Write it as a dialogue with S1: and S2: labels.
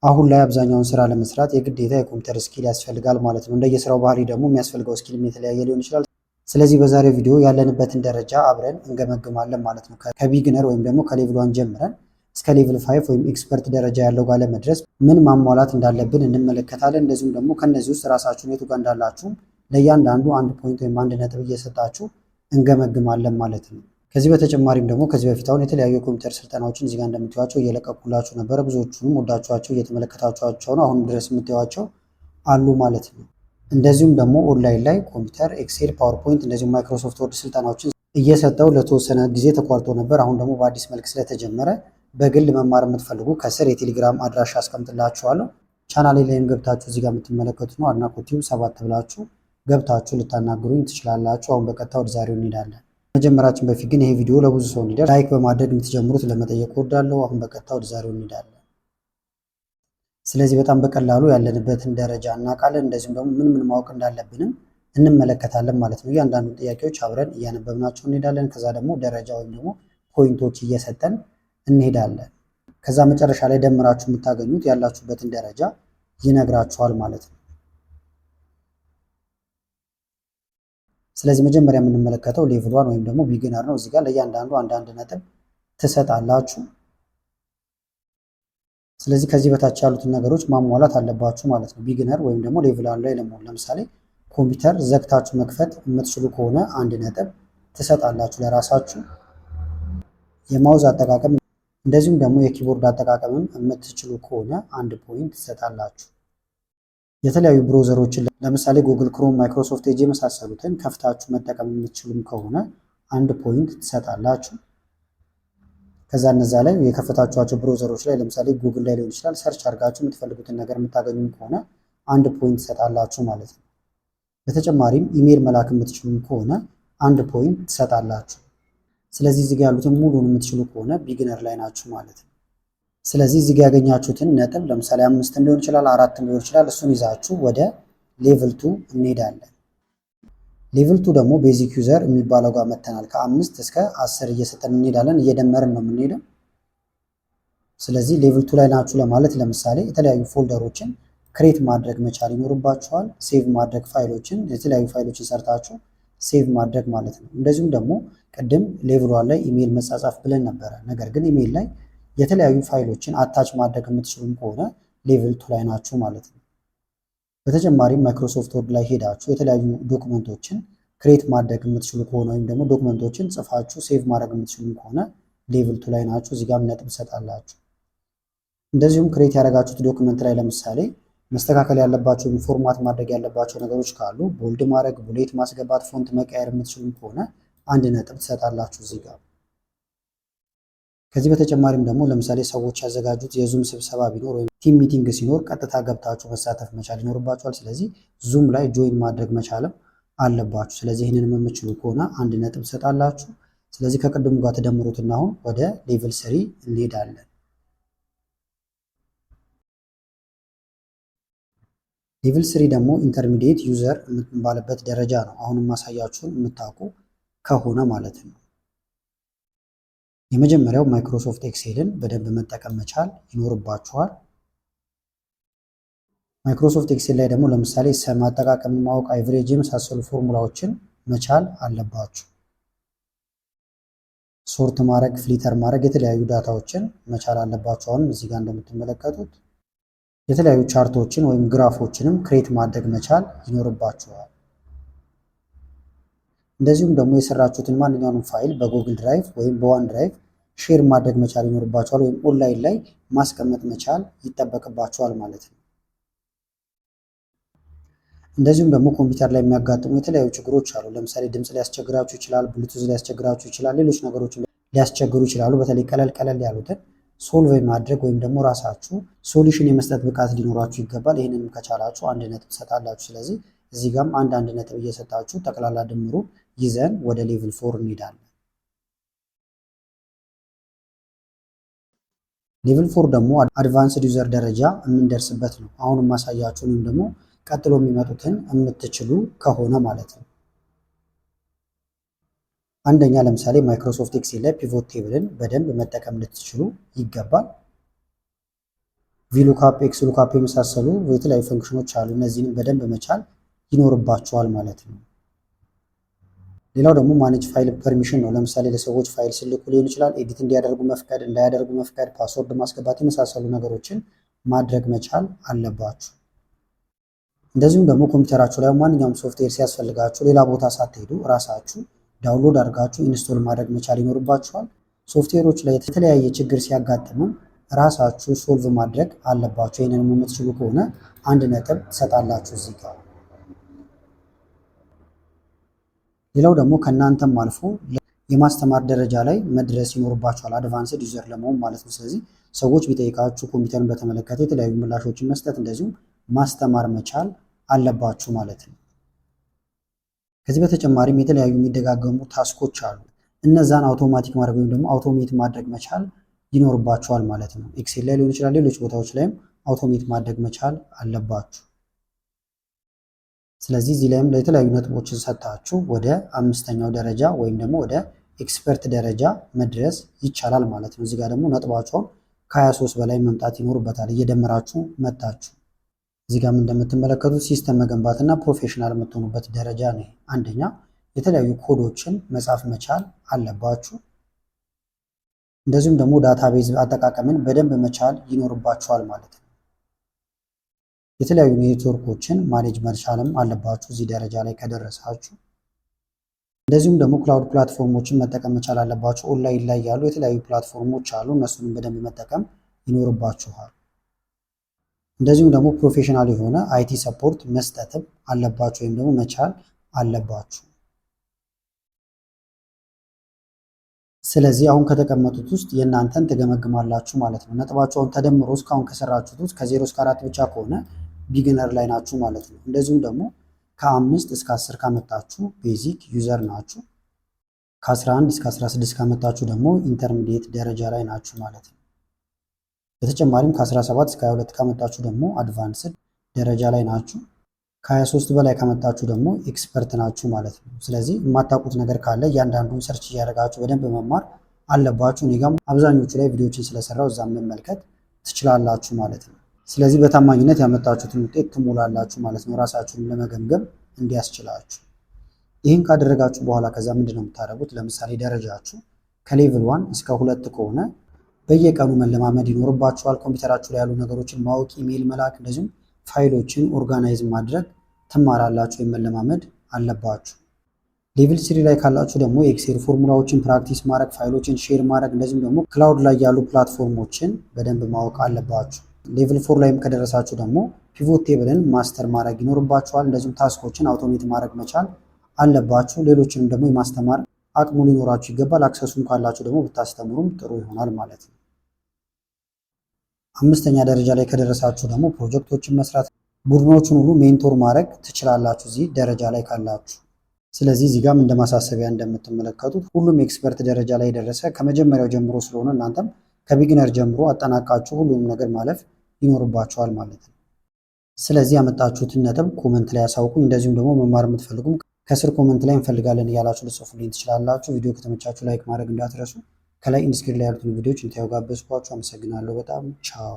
S1: አሁን ላይ አብዛኛውን ስራ ለመስራት የግዴታ የኮምፒውተር ስኪል ያስፈልጋል ማለት ነው። እንደየስራው ባህሪ ደግሞ የሚያስፈልገው ስኪልም የተለያየ ሊሆን ይችላል። ስለዚህ በዛሬው ቪዲዮ ያለንበትን ደረጃ አብረን እንገመግማለን ማለት ነው። ከቢግነር ወይም ደግሞ ከሌቭል 1 ጀምረን እስከ ሌቭል 5 ወይም ኤክስፐርት ደረጃ ያለው ጋር ለመድረስ ምን ማሟላት እንዳለብን እንመለከታለን። እንደዚሁም ደግሞ ከነዚህ ውስጥ ራሳችሁን የቱ ጋር እንዳላችሁ ለእያንዳንዱ አንድ ፖይንት ወይም አንድ ነጥብ እየሰጣችሁ እንገመግማለን ማለት ነው። ከዚህ በተጨማሪም ደግሞ ከዚህ በፊት አሁን የተለያዩ የኮምፒውተር ስልጠናዎችን እዚህ ጋር እንደምታዩዋቸው እየለቀኩላችሁ ነበረ። ብዙዎቹንም ወዳችኋቸው እየተመለከታችኋቸው ነው። አሁን ድረስ የምታዩዋቸው አሉ ማለት ነው። እንደዚሁም ደግሞ ኦንላይን ላይ ኮምፒውተር፣ ኤክሴል፣ ፓወርፖይንት እንደዚሁም ማይክሮሶፍት ወርድ ስልጠናዎችን እየሰጠው ለተወሰነ ጊዜ ተቋርጦ ነበር። አሁን ደግሞ በአዲስ መልክ ስለተጀመረ በግል መማር የምትፈልጉ ከስር የቴሌግራም አድራሻ አስቀምጥላችኋለሁ። ቻናሌ ላይም ገብታችሁ እዚህ ጋር የምትመለከቱት ነው አድናቆት ቲዩብ 7 ብላችሁ ገብታችሁ ልታናግሩኝ ትችላላችሁ። አሁን በቀጥታ ወደ ዛሬው እንሄዳለን። መጀመራችን በፊት ግን ይሄ ቪዲዮ ለብዙ ሰው እንዲደርስ ላይክ በማድረግ እንድትጀምሩት ለመጠየቅ እወዳለሁ። አሁን በቀጥታ ወደ ዛሬው እንሄዳለን። ስለዚህ በጣም በቀላሉ ያለንበትን ደረጃ እናውቃለን። እንደዚሁም ደግሞ ምን ምን ማወቅ እንዳለብንም እንመለከታለን ማለት ነው። እያንዳንዱ ጥያቄዎች አብረን እያነበብናቸው እንሄዳለን። ከዛ ደግሞ ደረጃ ወይም ደግሞ ፖይንቶች እየሰጠን እንሄዳለን። ከዛ መጨረሻ ላይ ደምራችሁ የምታገኙት ያላችሁበትን ደረጃ ይነግራችኋል ማለት ነው። ስለዚህ መጀመሪያ የምንመለከተው ሌቭል 1 ወይም ደግሞ ቢግነር ነው። እዚህ ጋር ለእያንዳንዱ አንዳንድ ነጥብ ትሰጣላችሁ። ስለዚህ ከዚህ በታች ያሉትን ነገሮች ማሟላት አለባችሁ ማለት ነው። ቢግነር ወይም ደግሞ ሌቭል 1 ላይ ለመሆን ለምሳሌ ኮምፒውተር ዘግታችሁ መክፈት የምትችሉ ከሆነ አንድ ነጥብ ትሰጣላችሁ ለራሳችሁ። የማውዝ አጠቃቀም እንደዚሁም ደግሞ የኪቦርድ አጠቃቀምም የምትችሉ ከሆነ አንድ ፖይንት ትሰጣላችሁ። የተለያዩ ብሮዘሮችን ለምሳሌ ጉግል ክሮም፣ ማይክሮሶፍት ኤጅ የመሳሰሉትን ከፍታችሁ መጠቀም የምትችሉም ከሆነ አንድ ፖይንት ትሰጣላችሁ። ከዛ እነዛ ላይ የከፈታችኋቸው ብሮዘሮች ላይ ለምሳሌ ጉግል ላይ ሊሆን ይችላል ሰርች አድርጋችሁ የምትፈልጉትን ነገር የምታገኙም ከሆነ አንድ ፖይንት ትሰጣላችሁ ማለት ነው። በተጨማሪም ኢሜይል መላክ የምትችሉም ከሆነ አንድ ፖይንት ትሰጣላችሁ። ስለዚህ እዚህ ጋር ያሉትን ሙሉን የምትችሉ ከሆነ ቢግነር ላይ ናችሁ ማለት ነው። ስለዚህ እዚህ ጋር ያገኛችሁትን ነጥብ ለምሳሌ 5 ሊሆን ይችላል 4 ሊሆን ይችላል እሱን ይዛችሁ ወደ ሌቭል 2 እንሄዳለን። ሌቭል 2 ደግሞ ቤዚክ ዩዘር የሚባለው ጋር መተናል። ከ5 እስከ 10 እየሰጠን እንሄዳለን። እየደመርን ነው የምንሄደው። ስለዚህ ሌቭል 2 ላይ ናችሁ ለማለት ለምሳሌ የተለያዩ ፎልደሮችን ክሬት ማድረግ መቻል ይኖርባችኋል። ሴቭ ማድረግ ፋይሎችን የተለያዩ ፋይሎችን ሰርታችሁ ሴቭ ማድረግ ማለት ነው። እንደዚሁም ደግሞ ቅድም ሌቭል 1 ላይ ኢሜይል መጻጻፍ ብለን ነበረ። ነገር ግን ኢሜይል ላይ የተለያዩ ፋይሎችን አታች ማድረግ የምትችሉም ከሆነ ሌቭል 2 ላይ ናችሁ ማለት ነው። በተጨማሪም ማይክሮሶፍት ወርድ ላይ ሄዳችሁ የተለያዩ ዶክመንቶችን ክሬት ማድረግ የምትችሉ ከሆነ ወይም ደግሞ ዶክመንቶችን ጽፋችሁ ሴቭ ማድረግ የምትችሉ ከሆነ ሌቭል 2 ላይ ናችሁ። እዚህ ጋር ነጥብ ሰጣላችሁ። እንደዚሁም ክሬት ያደረጋችሁት ዶክመንት ላይ ለምሳሌ መስተካከል ያለባቸው ፎርማት ማድረግ ያለባቸው ነገሮች ካሉ ቦልድ ማድረግ፣ ቡሌት ማስገባት፣ ፎንት መቀየር የምትችሉ ከሆነ አንድ ነጥብ ትሰጣላችሁ እዚህ ጋር። ከዚህ በተጨማሪም ደግሞ ለምሳሌ ሰዎች ያዘጋጁት የዙም ስብሰባ ቢኖር ወይም ቲም ሚቲንግ ሲኖር ቀጥታ ገብታችሁ መሳተፍ መቻል ይኖርባችኋል። ስለዚህ ዙም ላይ ጆይን ማድረግ መቻልም አለባችሁ። ስለዚህ ይህንን የምትችሉ ከሆነ አንድ ነጥብ ትሰጣላችሁ። ስለዚህ ከቅድሙ ጋር ተደምሩትና አሁን ወደ ሌቭል 3 እንሄዳለን። ሌቭል 3 ደግሞ ኢንተርሚዲየት ዩዘር የምትባልበት ደረጃ ነው። አሁንም ማሳያችሁን የምታውቁ ከሆነ ማለት ነው። የመጀመሪያው ማይክሮሶፍት ኤክሴልን በደንብ መጠቀም መቻል ይኖርባችኋል። ማይክሮሶፍት ኤክሴል ላይ ደግሞ ለምሳሌ ሰም አጠቃቀም ማወቅ፣ አቨሬጅ የመሳሰሉ ፎርሙላዎችን መቻል አለባችሁ። ሶርት ማድረግ፣ ፍሊተር ማድረግ፣ የተለያዩ ዳታዎችን መቻል አለባችሁ። አሁንም እዚህ ጋር እንደምትመለከቱት የተለያዩ ቻርቶችን ወይም ግራፎችንም ክሬት ማድረግ መቻል ይኖርባችኋል። እንደዚሁም ደግሞ የሰራችሁትን ማንኛውንም ፋይል በጉግል ድራይቭ ወይም በዋን ድራይቭ ሼር ማድረግ መቻል ይኖርባችኋል፣ ወይም ኦንላይን ላይ ማስቀመጥ መቻል ይጠበቅባችኋል ማለት ነው። እንደዚሁም ደግሞ ኮምፒውተር ላይ የሚያጋጥሙ የተለያዩ ችግሮች አሉ። ለምሳሌ ድምፅ ሊያስቸግራችሁ ይችላል፣ ብሉቱዝ ሊያስቸግራችሁ ይችላል፣ ሌሎች ነገሮችን ሊያስቸግሩ ይችላሉ። በተለይ ቀለል ያሉትን ሶልቭ ማድረግ ወይም ደግሞ ራሳችሁ ሶሉሽን የመስጠት ብቃት ሊኖራችሁ ይገባል። ይህንንም ከቻላችሁ አንድ ነጥብ ትሰጣላችሁ። ስለዚህ እዚህ ጋርም አንድ ነጥብ እየሰጣችሁ ጠቅላላ ድምሩ ይዘን ወደ ሌቭል 4 እንሄዳለን። ሌቭል 4 ደግሞ አድቫንስድ ዩዘር ደረጃ የምንደርስበት ነው። አሁንም ማሳያችሁን ወይም ደግሞ ቀጥሎ የሚመጡትን የምትችሉ ከሆነ ማለት ነው። አንደኛ ለምሳሌ ማይክሮሶፍት ኤክሴል ላይ ፒቮት ቴብልን በደንብ መጠቀም ልትችሉ ይገባል። ቪሉካፕ፣ ኤክስ ሉካፕ የመሳሰሉ የተለያዩ ፈንክሽኖች አሉ። እነዚህንም በደንብ መቻል ይኖርባቸዋል ማለት ነው። ሌላው ደግሞ ማኔጅ ፋይል ፐርሚሽን ነው። ለምሳሌ ለሰዎች ፋይል ስልኩ ሊሆን ይችላል። ኤዲት እንዲያደርጉ መፍቀድ፣ እንዳያደርጉ መፍቀድ፣ ፓስወርድ ማስገባት የመሳሰሉ ነገሮችን ማድረግ መቻል አለባችሁ። እንደዚሁም ደግሞ ኮምፒውተራችሁ ላይ ማንኛውም ሶፍትዌር ሲያስፈልጋችሁ ሌላ ቦታ ሳትሄዱ ራሳችሁ ዳውንሎድ አድርጋችሁ ኢንስቶል ማድረግ መቻል ይኖርባችኋል። ሶፍትዌሮች ላይ የተለያየ ችግር ሲያጋጥምም ራሳችሁ ሶልቭ ማድረግ አለባችሁ። ይህንንም የምትችሉ ከሆነ 1 ነጥብ ትሰጣላችሁ እዚህ ጋር። ሌላው ደግሞ ከእናንተም አልፎ የማስተማር ደረጃ ላይ መድረስ ይኖርባችኋል፣ አድቫንስድ ዩዘር ለመሆን ማለት ነው። ስለዚህ ሰዎች ቢጠይቃችሁ ኮምፒውተርን በተመለከተ የተለያዩ ምላሾችን መስጠት እንደዚሁም ማስተማር መቻል አለባችሁ ማለት ነው። ከዚህ በተጨማሪም የተለያዩ የሚደጋገሙ ታስኮች አሉ። እነዛን አውቶማቲክ ማድረግ ወይም ደግሞ አውቶሜት ማድረግ መቻል ይኖርባችኋል ማለት ነው። ኤክሴል ላይ ሊሆን ይችላል፣ ሌሎች ቦታዎች ላይም አውቶሜት ማድረግ መቻል አለባችሁ። ስለዚህ እዚህ ላይም የተለያዩ ነጥቦችን ሰጥታችሁ ወደ 5ኛው ደረጃ ወይም ደግሞ ወደ ኤክስፐርት ደረጃ መድረስ ይቻላል ማለት ነው። እዚህ ጋር ደግሞ ነጥባቸውን ከ23 በላይ መምጣት ይኖርበታል እየደመራችሁ መታችሁ። እዚህ ጋር እንደምትመለከቱት ሲስተም መገንባትና ፕሮፌሽናል የምትሆኑበት ደረጃ ነው። አንደኛ የተለያዩ ኮዶችን መጻፍ መቻል አለባችሁ። እንደዚሁም ደግሞ ዳታቤዝ አጠቃቀምን በደንብ መቻል ይኖርባችኋል ማለት ነው። የተለያዩ ኔትወርኮችን ማኔጅ መቻልም አለባችሁ እዚህ ደረጃ ላይ ከደረሳችሁ። እንደዚሁም ደግሞ ክላውድ ፕላትፎርሞችን መጠቀም መቻል አለባችሁ። ኦንላይን ላይ ያሉ የተለያዩ ፕላትፎርሞች አሉ፣ እነሱንም በደንብ መጠቀም ይኖርባችኋል። እንደዚሁም ደግሞ ፕሮፌሽናል የሆነ አይቲ ሰፖርት መስጠትም አለባችሁ ወይም ደግሞ መቻል አለባችሁ። ስለዚህ አሁን ከተቀመጡት ውስጥ የእናንተን ትገመግማላችሁ ማለት ነው። ነጥባችሁ አሁን ተደምሮ እስካሁን ከሰራችሁት ውስጥ ከ0 እስከ 4 ብቻ ከሆነ ቢግነር ላይ ናችሁ ማለት ነው። እንደዚሁም ደግሞ ከ5 እስከ 10 ካመጣችሁ ቤዚክ ዩዘር ናችሁ። ከ11 እስከ 16 ካመጣችሁ ደግሞ ኢንተርሚዲየት ደረጃ ላይ ናችሁ ማለት ነው። በተጨማሪም ከ17 እስከ 22 ካመጣችሁ ደግሞ አድቫንስድ ደረጃ ላይ ናችሁ። ከ23 በላይ ካመጣችሁ ደግሞ ኤክስፐርት ናችሁ ማለት ነው። ስለዚህ የማታውቁት ነገር ካለ እያንዳንዱን ሰርች እያደረጋችሁ በደንብ መማር አለባችሁ። እኔ ጋርም አብዛኞቹ ላይ ቪዲዮዎችን ስለሰራው እዛም መመልከት ትችላላችሁ ማለት ነው። ስለዚህ በታማኝነት ያመጣችሁትን ውጤት ትሞላላችሁ ማለት ነው፣ ራሳችሁን ለመገምገም እንዲያስችላችሁ። ይህን ካደረጋችሁ በኋላ ከዛ ምንድነው የምታደርጉት? ለምሳሌ ደረጃችሁ ከሌቭል 1 እስከ 2 ከሆነ በየቀኑ መለማመድ ይኖርባችኋል። ኮምፒውተራችሁ ላይ ያሉ ነገሮችን ማወቅ፣ ኢሜይል መላክ፣ እንደዚሁም ፋይሎችን ኦርጋናይዝ ማድረግ ትማራላችሁ፣ መለማመድ አለባችሁ። ሌቭል 3 ላይ ካላችሁ ደግሞ የኤክሴል ፎርሙላዎችን ፕራክቲስ ማድረግ፣ ፋይሎችን ሼር ማድረግ፣ እንደዚሁም ደግሞ ክላውድ ላይ ያሉ ፕላትፎርሞችን በደንብ ማወቅ አለባችሁ። ሌቭል 4 ላይም ከደረሳችሁ ደግሞ ፒቮት ቴብልን ማስተር ማድረግ ይኖርባችኋል። እንደዚሁም ታስኮችን አውቶሜት ማድረግ መቻል አለባችሁ። ሌሎችንም ደግሞ የማስተማር አቅሙ ሊኖራችሁ ይገባል። አክሰሱም ካላችሁ ደግሞ ብታስተምሩም ጥሩ ይሆናል ማለት ነው። 5ኛ ደረጃ ላይ ከደረሳችሁ ደግሞ ፕሮጀክቶችን መስራት፣ ቡድኖችን ሁሉ ሜንቶር ማድረግ ትችላላችሁ እዚህ ደረጃ ላይ ካላችሁ። ስለዚህ እዚህ ጋርም እንደ ማሳሰቢያ እንደምትመለከቱት ሁሉም ኤክስፐርት ደረጃ ላይ የደረሰ ከመጀመሪያው ጀምሮ ስለሆነ እናንተም ከቢግነር ጀምሮ አጠናቃችሁ ሁሉም ነገር ማለፍ ይኖርባችኋል ማለት ነው። ስለዚህ ያመጣችሁትን ነጥብ ኮመንት ላይ ያሳውቁኝ። እንደዚሁም ደግሞ መማር የምትፈልጉም ከስር ኮመንት ላይ እንፈልጋለን እያላችሁ ልጽፉልኝ ትችላላችሁ። ቪዲዮ ከተመቻችሁ ላይክ ማድረግ እንዳትረሱ። ከላይ ኢንስክሪን ላይ ያሉትን ቪዲዮዎች እንታዩ ጋበዝኳችሁ። አመሰግናለሁ በጣም ቻው።